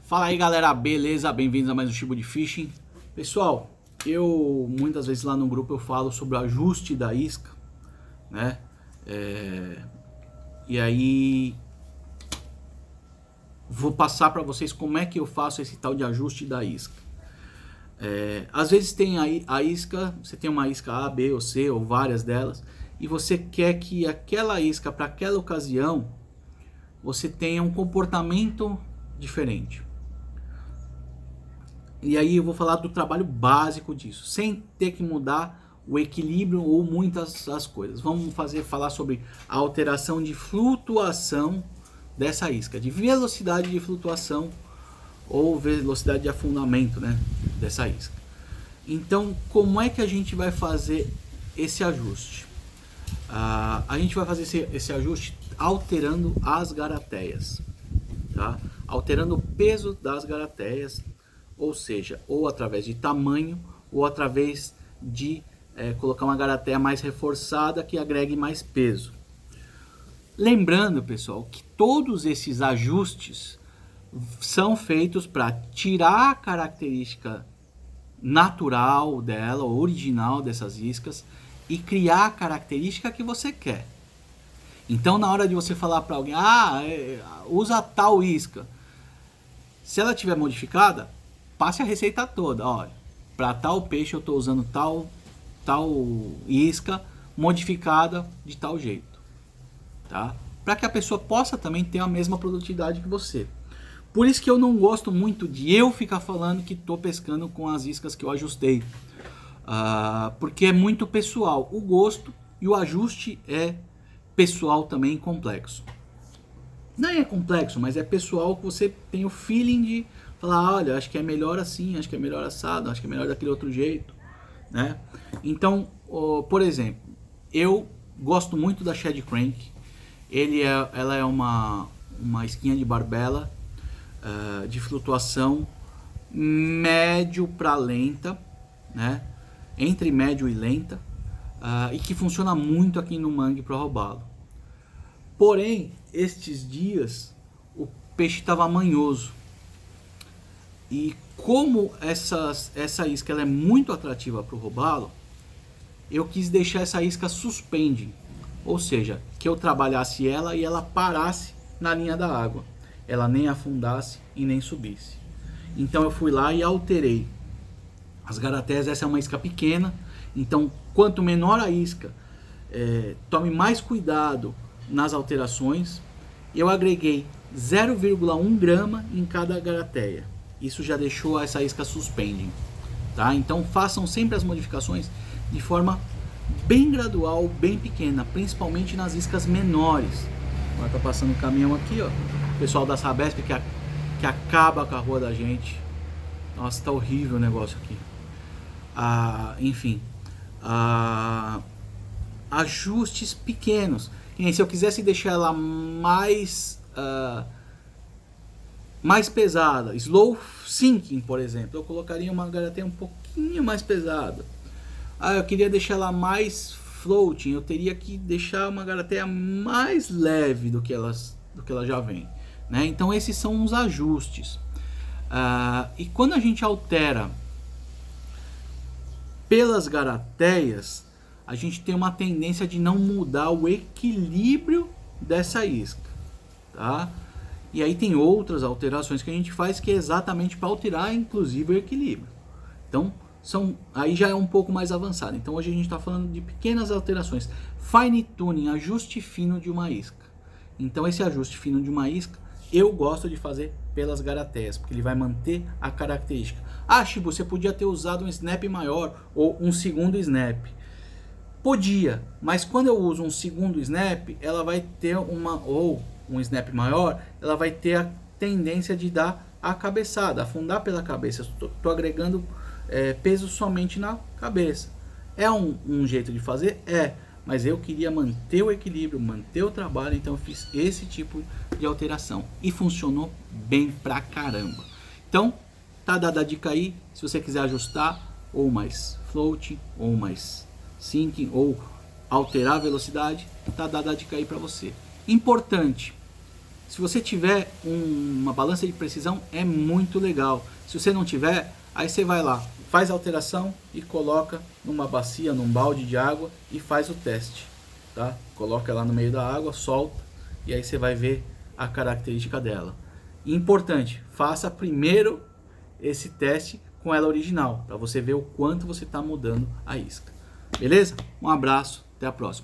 Fala aí galera, beleza? Bem-vindos a mais um Shibu de Fishing. Pessoal, eu muitas vezes lá no grupo eu falo sobre o ajuste da isca, né? E aí vou passar para vocês como é que eu faço esse tal de ajuste da isca. Às vezes tem a isca, você tem uma isca A, B ou C ou várias delas, e você quer que aquela isca para aquela ocasião você tenha um comportamento diferente. E aí eu vou falar do trabalho básico disso, sem ter que mudar o equilíbrio ou muitas das coisas. Vamos falar sobre a alteração de flutuação dessa isca, de velocidade de flutuação ou velocidade de afundamento, né, dessa isca. Então, como é que a gente vai fazer esse ajuste? A gente vai fazer esse ajuste alterando as garateias, tá? Alterando o peso das garateias, ou seja, ou através de tamanho, ou através de colocar uma garateia mais reforçada que agregue mais peso. Lembrando, pessoal, que todos esses ajustes são feitos para tirar a característica natural dela, original dessas iscas, e criar a característica que você quer. Então, na hora de você falar para alguém, usa tal isca, se ela tiver modificada, passe a receita toda. Olha, para tal peixe eu estou usando tal isca modificada de tal jeito, tá? Para que a pessoa possa também ter a mesma produtividade que você. Por isso que eu não gosto muito de eu ficar falando que estou pescando com as iscas que eu ajustei, porque é muito pessoal. O gosto e o ajuste é pessoal também, complexo. Não é complexo, mas é pessoal, que você tem o feeling de falar, olha, acho que é melhor assim, acho que é melhor assado, acho que é melhor daquele outro jeito, né? Então, por exemplo, eu gosto muito da Shad Crank. Ela é uma isquinha de barbela de flutuação médio para lenta, né? Entre médio e lenta, e que funciona muito aqui no mangue para robalo. Porém, estes dias o peixe estava manhoso. E como essa isca ela é muito atrativa para o robalo, eu quis deixar essa isca suspending. Ou seja, que eu trabalhasse ela e ela parasse na linha da água. Ela nem afundasse e nem subisse. Então eu fui lá e alterei. As garateias, essa é uma isca pequena. Então, quanto menor a isca, tome mais cuidado nas alterações. Eu agreguei 0,1 grama em cada garateia. Isso já deixou essa isca suspending, tá? Então façam sempre as modificações de forma bem gradual, bem pequena, principalmente nas iscas menores. Agora tá passando um caminhão aqui, ó. O pessoal da Sabesp que acaba com a rua da gente. Nossa, tá horrível o negócio aqui. Enfim, ajustes pequenos. E se eu quisesse deixar ela mais pesada, slow sinking, por exemplo, eu colocaria uma garateia um pouquinho mais pesada. Eu queria deixar ela mais floating, eu teria que deixar uma garateia mais leve do que ela já vem, né? Então esses são os ajustes. E quando a gente altera pelas garateias, a gente tem uma tendência de não mudar o equilíbrio dessa isca, tá? E aí tem outras alterações que a gente faz que é exatamente para alterar, inclusive, o equilíbrio. Então, aí já é um pouco mais avançado. Então, hoje a gente está falando de pequenas alterações. Fine tuning, ajuste fino de uma isca. Então, esse ajuste fino de uma isca, eu gosto de fazer pelas garateias, porque ele vai manter a característica. Shibu, você podia ter usado um snap maior ou um segundo snap. Podia, mas quando eu uso um segundo snap, ela vai ter ou um snap maior, ela vai ter a tendência de dar a cabeçada, afundar pela cabeça. Estou agregando peso somente na cabeça. É um jeito de fazer? Mas eu queria manter o equilíbrio, manter o trabalho, então eu fiz esse tipo de alteração. E funcionou bem pra caramba. Então, tá dada a dica aí, se você quiser ajustar, ou mais floating, ou mais sinking, ou alterar a velocidade, tá dada a dica aí pra você. Importante, Se você tiver uma balança de precisão, é muito legal. Se você não tiver, aí você vai lá, faz a alteração e coloca numa bacia, num balde de água e faz o teste, tá? Coloca ela no meio da água, solta e aí você vai ver a característica dela. Importante, faça primeiro esse teste com ela original, para você ver o quanto você está mudando a isca. Beleza? Um abraço, até a próxima.